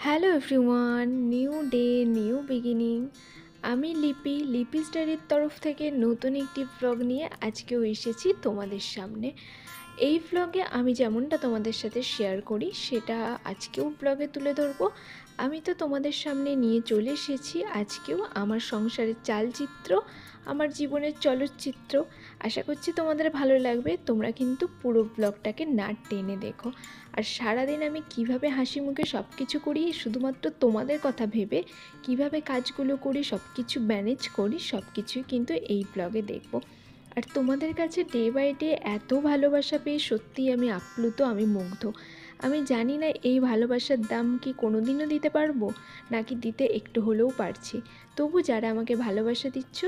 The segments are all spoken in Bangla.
Hello everyone, new day new beginning. আমি লিপিস ডায়েরির তরফ থেকে নতুন একটি ব্লগ নিয়ে আজকেও এসেছি তোমাদের সামনে। এই ব্লগে আমি যেমনটা তোমাদের সাথে শেয়ার করি সেটা আজকেও ব্লগে তুলে ধরবো। আমি তো তোমাদের সামনে নিয়ে চলে এসেছি আজকেও আমার সংসারের চালচিত্র, আমার জীবনের চলচ্চিত্র। আশা করছি তোমাদের ভালো লাগবে। তোমরা কিন্তু পুরো ব্লগটাকে না টেনে দেখো। আর সারাদিন আমি কিভাবে হাসি মুখে সব কিছু করি শুধুমাত্র তোমাদের কথা ভেবে, কিভাবে কাজগুলো করি, সব কিছু ম্যানেজ করি, সব কিছুই কিন্তু এই ব্লগে দেখবো। আর তোমাদের কাছে ডে বাই ডে এত ভালোবাসা পেয়ে সত্যিই আমি আপ্লুত, আমি মুগ্ধ। আমি জানি না এই ভালোবাসার দাম কি কোনো দিনও দিতে পারবো, নাকি দিতে একটু হলেও পারছি। তবু যারা আমাকে ভালোবাসা দিচ্ছ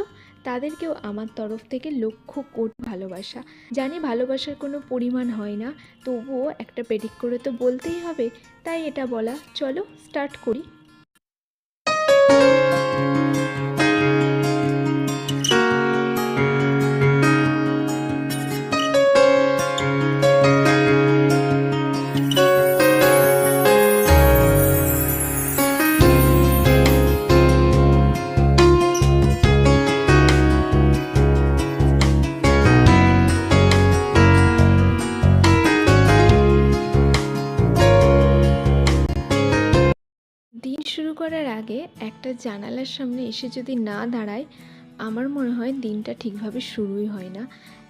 তাদেরকেও আমার তরফ থেকে লক্ষ কোটি ভালোবাসা। জানি ভালোবাসার কোনো পরিমাণ হয় না, তবুও একটা পেডিক করে তো বলতেই হবে, তাই এটা বলা। চলো স্টার্ট করি। দিন শুরু করার আগে একটা জানালার সামনে এসে যদি না দাঁড়ায়, আমার মনে হয় দিনটা ঠিকভাবে শুরুই হয় না।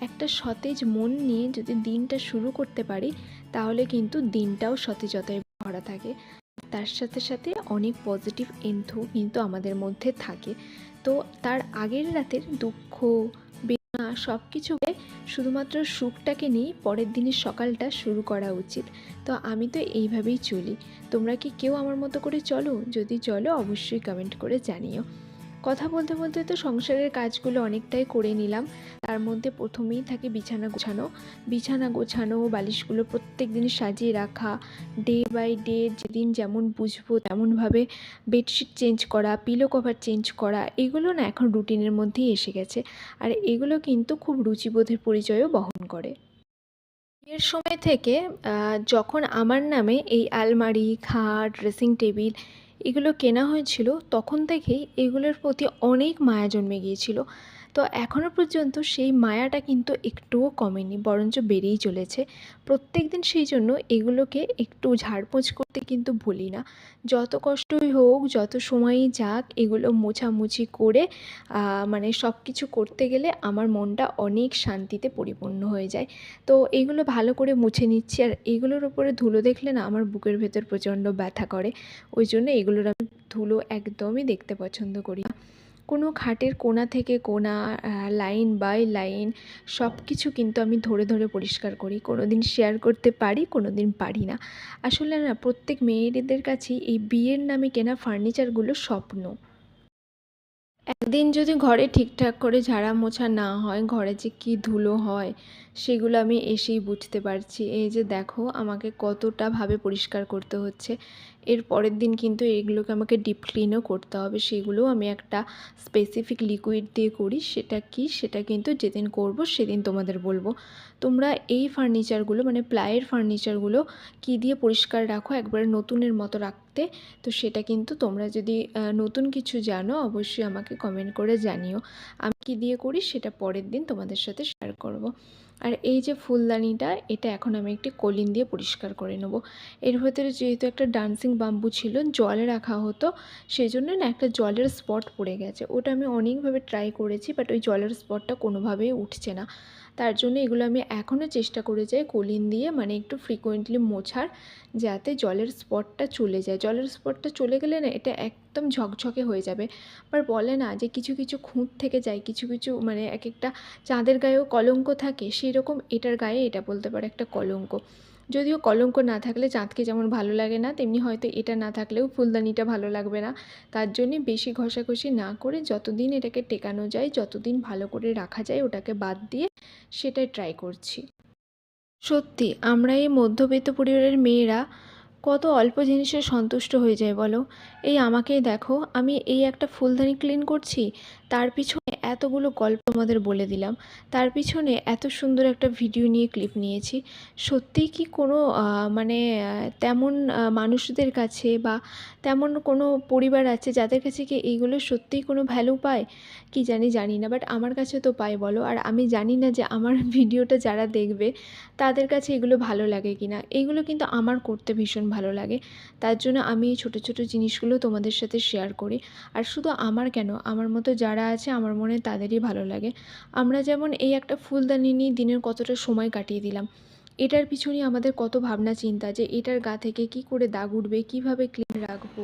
একটা সতেজ মন নিয়ে যদি দিনটা শুরু করতে পারি, তাহলে কিন্তু দিনটাও সতেজতায় ভরা থাকে। তার সাথে সাথে অনেক পজিটিভ এন্থও কিন্তু আমাদের মধ্যে থাকে। তো তার আগের রাতের দুঃখ, বেদনা সব কিছুকে শুধুমাত্র সুখটাকে নিয়েই পরের দিনের সকালটা শুরু করা উচিত। তো আমি তো এইভাবেই চলি। তোমরা কি কেউ আমার মতো করে চলো? যদি চলো অবশ্যই কমেন্ট করে জানিও। কথা বলতে বলতে তো সংসারের কাজগুলো অনেকটাই করে নিলাম। তার মধ্যে প্রথমেই থাকে বিছানা গোছানো, বালিশগুলো প্রত্যেক দিন সাজিয়ে রাখা, ডে বাই ডে যেদিন যেমন বুঝবো তেমনভাবে বেডশিট চেঞ্জ করা, পিলো কভার চেঞ্জ করা, এগুলো না এখন রুটিনের মধ্যেই এসে গেছে। আর এগুলো কিন্তু খুব রুচিবোধের পরিচয়ও বহন করে। বিয়ের সময় থেকে যখন আমার নামে এই আলমারি, খাট, ড্রেসিং টেবিল এগুলো কেনা হয়েছিল, তখন থেকেই এগুলোর প্রতি অনেক মায়া জন্মে গিয়েছিল। তো এখনও পর্যন্ত সেই মায়াটা কিন্তু একটুও কমেনি, বরঞ্চ বেড়েই চলেছে। প্রত্যেক দিন সেই জন্য এগুলোকে একটু ঝাড়পোছ করতে কিন্তু ভুলি না। যত কষ্টই হোক, যত সময়ই যাক, এগুলো মোছামুছি করে মানে সব কিছু করতে গেলে আমার মনটা অনেক শান্তিতে পরিপূর্ণ হয়ে যায়। তো এইগুলো ভালো করে মুছে নিচ্ছি। আর এগুলোর উপরে ধুলো দেখলে না আমার বুকের ভেতর প্রচণ্ড ব্যথা করে। ওই জন্য এগুলোর আমি ধুলো একদমই দেখতে পছন্দ করি না। কোনো খাটের কোণা থেকে কোণা, লাইন বাই লাইন সব কিছু কিন্তু আমি ধরে ধরে পরিষ্কার করি। কোনো দিন শেয়ার করতে পারি, কোনো দিন পারি না। আসলে না প্রত্যেক মেয়েদের কাছেই এই বিয়ের নামে কেনা ফার্নিচারগুলো স্বপ্ন। একদিন যদি ঘরে ঠিকঠাক করে ঝাড়া মোছা না হয়, ঘরে যে কী ধুলো হয় সেগুলো আমি এসেই বুঝতে পারছি। এই যে দেখো আমাকে কতটা ভাবে পরিষ্কার করতে হচ্ছে। এর পরের দিন কিন্তু এগুলোকে আমাকে ডিপ ক্লিনও করতে হবে। সেগুলোও আমি একটা স্পেসিফিক লিকুইড দিয়ে করি। সেটা কি, সেটা কিন্তু যেদিন করব সেদিন তোমাদের বলবো। তোমরা এই ফার্নিচারগুলো মানে প্লাইয়ের ফার্নিচারগুলো কী দিয়ে পরিষ্কার রাখো একবারে নতুনের মতো রাখতে? তো সেটা কিন্তু তোমরা যদি নতুন কিছু জানো অবশ্যই আমাকে কমেন্ট করে জানিও। আমি কী দিয়ে করি সেটা পরের দিন তোমাদের সাথে শেয়ার করব। আর এই যে ফুলদানিটা, এটা এখন আমি একটি কলিন দিয়ে পরিষ্কার করে নেব। এর ভেতরে যেহেতু একটা ডান্সিং বাম্বু ছিল, জলে রাখা হতো, সেই জন্য না একটা জলের স্পট পড়ে গেছে। ওটা আমি অনেকভাবে ট্রাই করেছি, বাট ওই জলের স্পটটা কোনোভাবেই উঠছে না। তার জন্য এগুলো আমি এখনও চেষ্টা করে যাই কলিন দিয়ে মানে একটু ফ্রিকোয়েন্টলি মোছার, যাতে জলের স্পটটা চলে যায়। জলের স্পটটা চলে গেলে না এটা একদম ঝকঝকে হয়ে যাবে। আবার বলে না যে কিছু কিছু খুঁত থেকে যায়, কিছু কিছু মানে এক একটা চাঁদের গায়েও কলঙ্ক থাকে, সেই রকম এটার গায়ে এটা বলতে পারে একটা কলঙ্ক। যদিও কলঙ্ক না থাকলে চাঁদকে যেমন ভালো লাগে না, তেমনি হয়তো এটা না থাকলেও ফুলদানিটা ভালো লাগবে না। তার জন্যে বেশি ঘষাঘষি না করে যতদিন এটাকে টেকানো যায়, যতদিন ভালো করে রাখা যায় ওটাকে বাদ দিয়ে সেটাই ট্রাই করছি। সত্যি আমরা এই মধ্যবিত্ত পরিবারের মেয়েরা কত অল্প জিনিসে সন্তুষ্ট হয়ে যায় বলো। এই আমাকেই দেখো, আমি এই একটা ফুলদানি ক্লিন করছি, তার পিছনে এতগুলো গল্প তোমাদের বলে দিলাম, তার পিছনে এত সুন্দর একটা ভিডিও নিয়ে ক্লিপ নিয়েছি। সত্যিই কি কোনো মানে তেমন মানুষদের কাছে বা তেমন কোনো পরিবার আছে যাদের কাছে কি এইগুলো সত্যিই কোনো ভ্যালু পায়? কি জানি না, বাট আমার কাছে তো পায় বলো। আর আমি জানি না যে আমার ভিডিওটা যারা দেখবে তাদের কাছে এগুলো ভালো লাগে কি না। এইগুলো কিন্তু আমার করতে ভীষণ ভালো লাগে, তার জন্য আমি এই ছোটো ছোটো জিনিসগুলো তোমাদের সাথে শেয়ার করি। আর শুধু আমার কেন, আমার মতো যারা আছে আমার মনে তাদেরই ভালো লাগে। আমরা যেমন এই একটা ফুলদানি নিয়ে দিনের কতটা সময় কাটিয়ে দিলাম, এটার পিছনে আমাদের কত ভাবনা চিন্তা যে এটার গা থেকে কি করে দাগ উঠবে, কীভাবে ক্লিন রাখবো।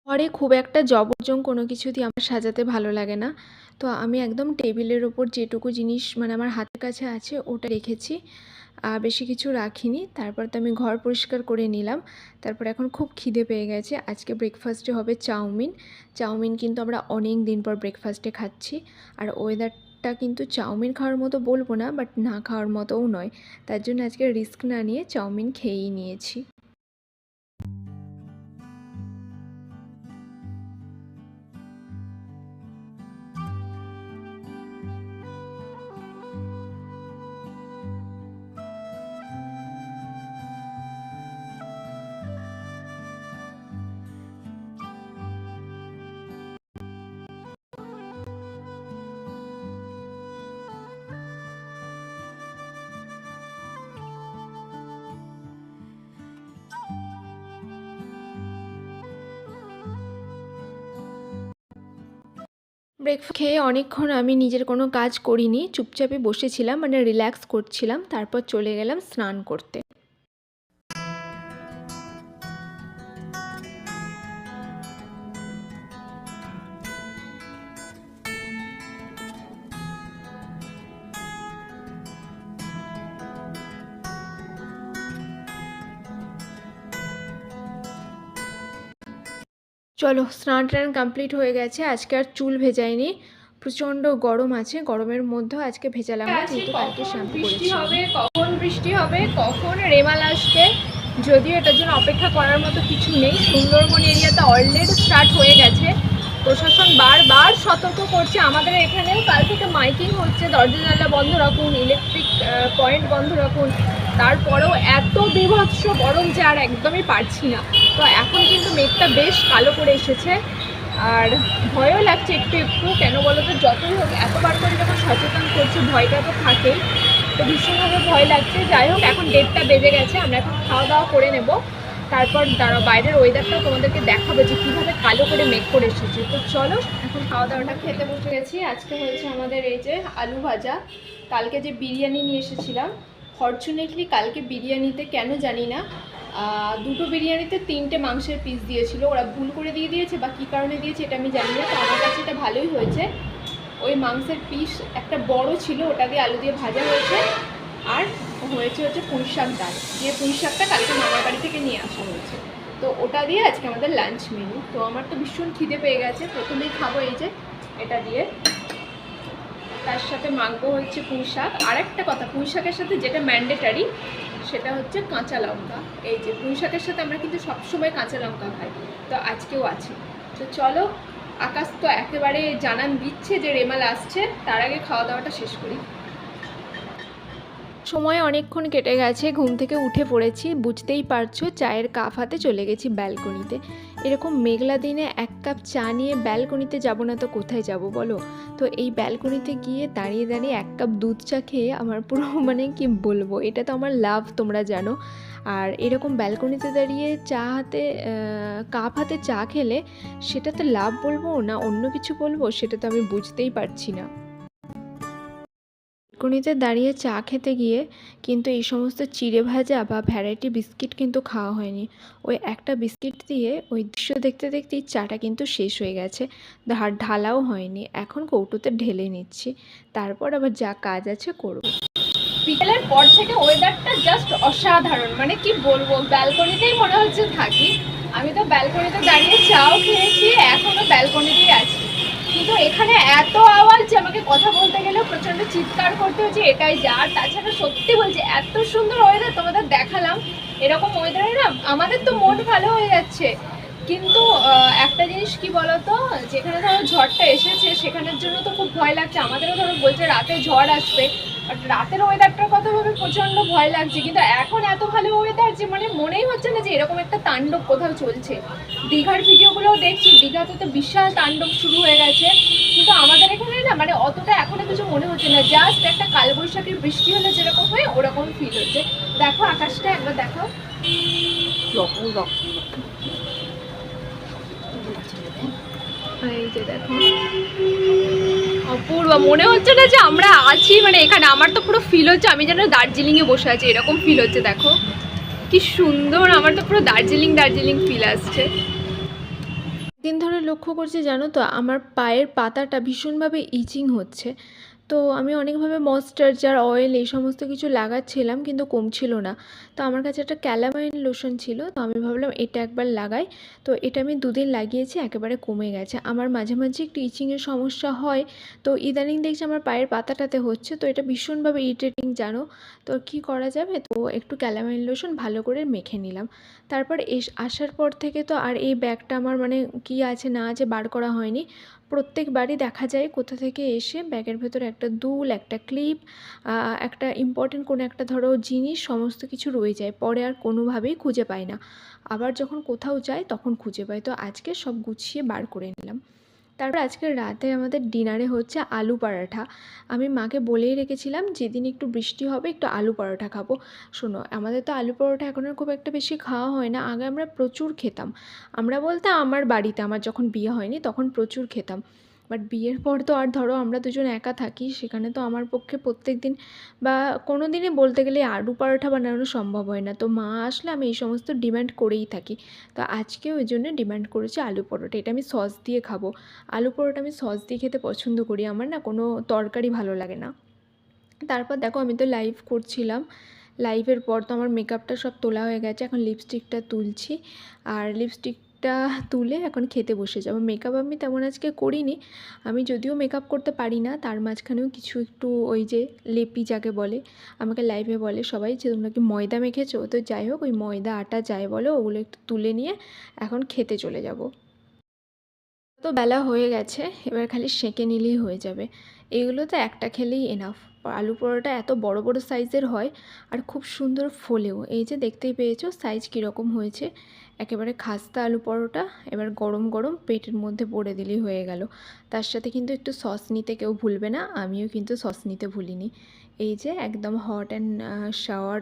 ঘরে খুব একটা জবরজং কোনো কিছুতেই আমার সাজাতে ভালো লাগে না, তো আমি একদম টেবিলের ওপর যেটুকু জিনিস মানে আমার হাতের কাছে আছে ওটা রেখেছি, বেশি কিছু রাখিনি। তারপর তো আমি ঘর পরিষ্কার করে নিলাম। তারপর এখন খুব খিদে পেয়ে গেছে, আজকে ব্রেকফাস্টে হবে চাউমিন। চাউমিন কিন্তু আমরা অনেক দিন পর ব্রেকফাস্টে খাচ্ছি। আর ওয়েদারটা কিন্তু চাউমিন খাওয়ার মতো বলবো না, বাট না খাওয়ার মতোও নয়, তার জন্য আজকে রিস্ক না নিয়ে চাউমিন খেয়েই নিয়েছি। ব্রেকফাস্ট খেয়ে অনেকক্ষণ আমি নিজের কোনো কাজ করিনি, চুপচাপে বসেছিলাম, মানে রিল্যাক্স করছিলাম। তারপর চলে গেলাম স্নান করতে। চলো, স্নান টান কমপ্লিট হয়ে গেছে। আজকে আর চুল ভেজাইনি, প্রচণ্ড গরম আছে, গরমের মধ্যেও আজকে ভেজালাম না, যেহেতু কালকে শ্যাম্পু বৃষ্টি করেছি। হবে, কখন বৃষ্টি হবে, কখন রেমাল আসবে, যদিও এটার জন্য অপেক্ষা করার মতো কিছু নেই। সুন্দরবন এরিয়াতে অলরেডি স্টার্ট হয়ে গেছে, প্রশাসন বারবার সতর্ক করছে। আমাদের এখানেও কাল থেকে মাইকিং হচ্ছে, দরজা জানলা বন্ধ রাখুন, ইলেকট্রিক পয়েন্ট বন্ধ রাখুন। তারপরেও এত বীভৎস গরম যে আর একদমই পারছি না। তো এখন কিন্তু মেঘটা বেশ কালো করে এসেছে, আর ভয়ও লাগছে একটু একটু। কেন বলো তো, যতই হোক এতবার করে যখন সচেতন করছে ভয়টা তো থাকেই, তো ভীষণভাবে ভয় লাগছে। যাই হোক, এখন 1:30 বেজে গেছে, আমরা এখন খাওয়া দাওয়া করে নেব। তারপর দাঁড়াও, বাইরের ওয়েদারটাও তোমাদেরকে দেখাবো যে কীভাবে কালো করে মেঘ করে এসেছে। তো চলো এখন খাওয়া দাওয়াটা খেতে বসে গেছি। আজকে হয়েছে আমাদের এই যে আলু ভাজা, কালকে যে বিরিয়ানি নিয়ে এসেছিলাম। ফরচুনেটলি কালকে বিরিয়ানিতে কেন জানি না দুটো বিরিয়ানিতে 3টে মাংসের পিস দিয়েছিল, ওরা ভুল করে দিয়ে দিয়েছে বা কী কারণে দিয়েছে এটা আমি জানি না। তো আমার কাছে এটা ভালোই হয়েছে। ওই মাংসের পিস একটা বড় ছিল, ওটা দিয়ে আলু দিয়ে ভাজা হয়েছে। আর হচ্ছে পুঁইশাক ডাল, যে পুঁইশাকটা কালকে মামার বাড়ি থেকে নিয়ে আসা হয়েছে, তো ওটা দিয়ে আজকে আমাদের লাঞ্চ মেনু। তো আমার তো ভীষণ খিদে পেয়ে গেছে, প্রথমেই খাবো এই যে এটা দিয়ে। তার সাথে মাখবো হচ্ছে পুঁইশাক। আর একটা কথা, পুঁইশাকের সাথে যেটা ম্যান্ডেটারি সেটা হচ্ছে কাঁচা লঙ্কা। এই যে পুঁইশাকের সাথে আমরা কিন্তু সবসময় কাঁচা লঙ্কা খাই, তো আজকেও আছে। তো চলো, আকাশ তো একেবারে জানান দিচ্ছে যে রেমাল আসছে, তার আগে খাওয়া দাওয়াটা শেষ করি। সময় অনেকক্ষণ কেটে গেছে, ঘুম থেকে উঠে পড়েছি, বুঝতেই পারছো। চায়ের কাপ হাতে চলে গেছি ব্যালকনিতে। এরকম মেঘলা দিনে 1 কাপ চা নিয়ে ব্যালকনিতে যাব না তো কোথায় যাব বলো। তো এই ব্যালকনিতে গিয়ে দাঁড়িয়ে দাঁড়িয়ে 1 কাপ দুধ চা খেয়ে আমার পুরো মানে কি বলবো, এটা তো আমার লাভ, তোমরা জানো। আর এরকম ব্যালকনিতে দাঁড়িয়ে চা হাতে কাপ হাতে চা খেলে সেটা তো লাভ বলবো না অন্য কিছু বলবো, সেটা তো আমি বুঝতেই পারছি না। ব্যালকনিতে দাঁড়িয়ে চা খেতে গিয়ে কিন্তু এই সমস্ত চিড়ে ভাজা বা ভ্যারাইটি বিস্কিট কিন্তু খাওয়া হয়নি। ওই একটা বিস্কিট দিয়ে ওই দৃশ্য দেখতে দেখতেই চাটা কিন্তু শেষ হয়ে গেছে, ঢালাও হয়নি। এখন কৌটোতে ঢেলে নিচ্ছি, তারপর আবার যা কাজ আছে করব। বিকেলের পর থেকে ওয়েদারটা জাস্ট অসাধারণ, মানে কি বলবো, ব্যালকনিতেই মনে হচ্ছে থাকি। আমি তো ব্যালকনিতে দাঁড়িয়ে চাও খেয়েছি, এখনো ব্যালকনিতেই আছি, কিন্তু এখানে এত আওয়াজ যে আমাকে কথা বলতে গেলেও প্রচণ্ড চিৎকার করতে হচ্ছে, এটাই যা। আর তাছাড়া সত্যি বলছি, এত সুন্দর ওয়েদার তোমাদের দেখালাম, এরকম ওয়েদারে না আমাদের তো মন ভালো হয়ে যাচ্ছে। কিন্তু একটা জিনিস কি বলতো, যেখানে ধরো ঝড়টা এসেছে সেখানের জন্য তো খুব ভয় লাগছে। আমাদেরও ধরো বলছে রাতে ঝড় আসবে, বাট রাতের ওয়েদারটার কথা ভাবে প্রচণ্ড ভয় লাগছে। কিন্তু এখন এত ভালো ওয়েদার যে মানে মনেই হচ্ছে না যে এরকম একটা তাণ্ডব কোথাও চলছে। দীঘার ভিডিওগুলোও দেখছি, দীঘাতে তো বিশাল তাণ্ডব শুরু হয়ে গেছে, কিন্তু আমাদের এখানে না মানে অতটা এখনো কিছু মনে হচ্ছে না। জাস্ট একটা কালবৈশাখীর বৃষ্টি হলে যেরকম হয় ওরকম ফিল হচ্ছে। দেখো আকাশটা একবার দেখো, এই যে দেখো অপূর্ব, মনে হচ্ছে না যে আমরা আছি মানে এখানে। আমার তো পুরো ফিল হচ্ছে আমি যেন দার্জিলিংয়ে বসে আছি, এরকম ফিল হচ্ছে। দেখো কি সুন্দর, আমার তো পুরো দার্জিলিং দার্জিলিং ফিল আসছে। দিন ধরে লক্ষ্য করছি জানো তো, আমার পায়ের পাতাটা ভীষণভাবে ইচিং হচ্ছে। তো আমি অনেকভাবে ময়েশ্চারাইজার অয়েল এই সমস্ত কিছু লাগাচ্ছিলাম, কিন্তু কমছিল না। তো আমার কাছে একটা ক্যালামাইন লোশন ছিল, তো আমি ভাবলাম এটা একবার লাগাই। তো এটা আমি 2 দিন লাগিয়েছি, একেবারে কমে গেছে। আমার মাঝে মাঝে একটু ইচিংয়ের সমস্যা হয়, তো ইদানিং দেখছি আমার পায়ের পাতাটাতে হচ্ছে, তো এটা ভীষণভাবে ইরিটেটিং জানো। তো কি করা যাবে, তো একটু ক্যালামাইন লোশন ভালো করে মেখে নিলাম। তারপর আসার পর থেকে তো আর এই ব্যাগটা আমার মানে কি আছে না আছে বার করা হয়নি। প্রত্যেকবারই দেখা যায় কোথা থেকে এসে ব্যাগের ভেতরে একটা দুল, একটা ক্লিপ, একটা ইম্পর্টেন্ট কোনো একটা ধরো জিনিস সমস্ত কিছু রয়ে যায়, পরে আর কোনোভাবেই খুঁজে পাই না। আবার যখন কোথাও যাই তখন খুঁজে পাই। তো আজকে সব গুছিয়ে বার করে নিলাম। তারপর আজকে রাতে আমাদের ডিনারে হচ্ছে আলু পরাঠা। আমি মাকে বলেই রেখেছিলাম যেদিন একটু বৃষ্টি হবে একটু আলু পরোটা খাবো। শোনো, আমাদের তো আলু পরোটা এখন আর খুব একটা বেশি খাওয়া হয় না, আগে আমরা প্রচুর খেতাম। আমরা বলতে আমার বাড়িতে, আমার যখন বিয়ে হয়নি তখন প্রচুর খেতাম। বাট বিয়ের পর তো আর ধরো আমরা দুজন একা থাকি, সেখানে তো আমার পক্ষে প্রত্যেক দিন বা কোনো দিনই বলতে গেলে আলু পরোটা বানানো সম্ভব হয় না। তো মা আসলে আমি এই সমস্ত ডিমান্ড করেই থাকি। তো আজকে ওই জন্য ডিমান্ড করেছি আলু পরোটা, এটা আমি সস দিয়ে খাবো। আলু পরোটা আমি সস দিয়ে খেতে পছন্দ করি, আমার না কোনো তরকারি ভালো লাগে না। তারপর দেখো আমি তো লাইভ করছিলাম, লাইভের পর তো আমার মেকআপটা সব তোলা হয়ে গেছে, এখন লিপস্টিকটা তুলছি। আর লিপস্টিকটা তুলে এখন খেতে বসে যাবো। মেকআপ আমি তেমন আজকে করিনি, আমি যদিও মেকআপ করতে পারি না, তার মাঝখানেও কিছু একটু ওই যে লেপি যাকে বলে, আমাকে লাইভে বলে সবাই যে তোমরা কি ময়দা মেখেছো, তো যাই হোক ওই ময়দা আটা যাই বলো ওগুলো একটু তুলে নিয়ে এখন খেতে চলে যাব। তো বেলা হয়ে গেছে, এবার খালি সেঁকে নিলেই হয়ে যাবে। এগুলো তো একটা খেলেই এনাফ। আলু পরোটা এত বড় বড় সাইজের হয় আর খুব সুন্দর ফোলেও। এই যে দেখতেই পেয়েছো সাইজ কীরকম হয়েছে, একেবারে খাস্তা আলু পরোটা। এবার গরম গরম পেটের মধ্যে পড়ে দিলেই হয়ে গেল। তার সাথে কিন্তু একটু সস নিতে কেউ ভুলবে না, আমিও কিন্তু সস নিতে ভুলিনি। এই যে একদম hot and shower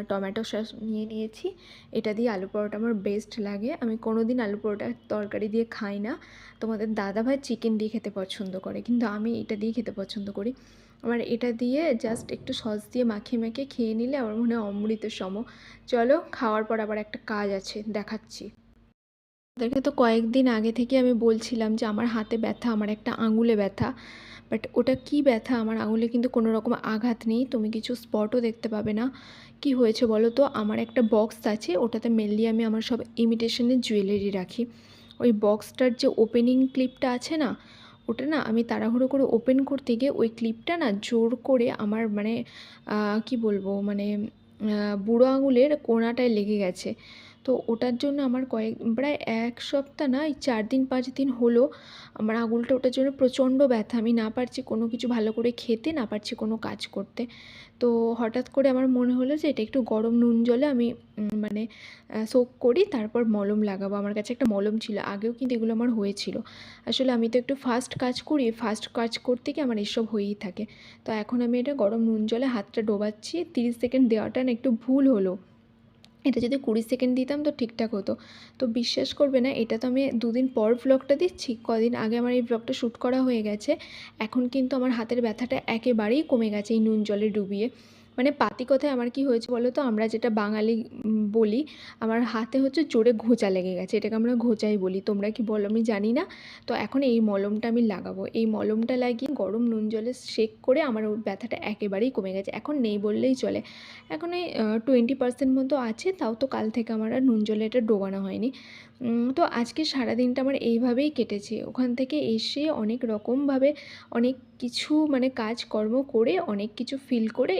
tomato sauce নিয়ে নিয়েছি। এটা দিয়ে আলু পরোটা আমার বেস্ট লাগে। আমি কোনো দিন আলু পরোটা তরকারি দিয়ে খাই না। তোমাদের দাদাভাই চিকেন দিয়ে খেতে পছন্দ করে, কিন্তু আমি এটা দিয়ে খেতে পছন্দ করি। আমার এটা দিয়ে জাস্ট একটু সস দিয়ে মাখিয়ে মাখিয়ে খেয়ে নিলে আমার মনে হয় অমৃত সম। চলো খাওয়ার পর আবার একটা কাজ আছে, দেখাচ্ছি। তাদেরকে তো কয়েকদিন আগে থেকে আমি বলছিলাম যে আমার হাতে ব্যথা, আমার একটা আঙুলে ব্যথা। বাট ওটা কি ব্যথা, আমার আঙুলে কিন্তু কোনো রকম আঘাত নেই, তুমি কিছু স্পটও দেখতে পাবে না। কি হয়েছে বলো তো, আমার একটা বক্স আছে, ওটাতে মেনলি আমি আমার সব ইমিটেশনের জুয়েলারি রাখি। ওই বক্সটার যে ওপেনিং ক্লিপটা আছে না, ওটা না আমি তাড়াহুড়ো করে ওপেন করতে গিয়ে ওই ক্লিপটা না জোর করে আমার মানে কি বলবো মানে বুড়ো আঙুলের কোণাটায় লেগে গেছে। তো ওটার জন্য আমার প্রায় 1 সপ্তাহ না, এই 4 দিন 5 দিন হলো আমার আঙুলটা ওটার জন্য প্রচণ্ড ব্যথা। আমি না পারছি কোনো কিছু ভালো করে খেতে, না পারছি কোনো কাজ করতে। তো হঠাৎ করে আমার মনে হলো যে এটা একটু গরম নুন জলে আমি মানে সোক করি, তারপর মলম লাগাবো। আমার কাছে একটা মলম ছিল, আগেও কিন্তু এগুলো আমার হয়েছিল। আসলে আমি তো একটু ফাস্ট কাজ করি, ফাস্ট কাজ করতে গিয়ে আমার এসব হয়েই থাকে। তো এখন আমি এটা গরম নুন জলে হাতটা ডোবাচ্ছি, 30 সেকেন্ড দেওয়াটা না একটু ভুল হলো, এটা যদি 20 সেকেন্ড দিতাম তো ঠিকঠাক হতো। তো বিশ্বাস করবে না, এটা তো আমি 2 দিন পর ভ্লগটা দিচ্ছি। কদিন আগে আমার এই ভ্লগটা শ্যুট করা হয়ে গেছে। এখন কিন্তু আমার হাতের ব্যথাটা একেবারেই কমে গেছে এই নুন জলে ডুবিয়ে। মানে পাতি কথায় আমার কি হয়েছে বলো তো, আমরা যেটা বাঙালি বলি, আমার হাতে হচ্ছে জোরে ঘোঁচা লেগে গেছে। এটাকে আমরা ঘোঁচাই বলি। তোমরা কি বলো আমি জানি না। তো এখন এই মলমটা আমি লাগাবো। এই মলমটা লাগিয়ে গরম নুন জলে সেঁক করে আমার ওই ব্যথাটা একেবারেই কমে গেছে। এখন নেই বললেই চলে। এখন এই 20% মতো আছে, তাও তো কাল থেকে আমার আর নুন জলে এটা ডোবানো হয়নি। তো আজকে সারাদিনটা আমার এইভাবেই কেটেছে। ওখান থেকে এসে অনেক রকমভাবে অনেক কিছু মানে কাজকর্ম করে অনেক কিছু ফিল করে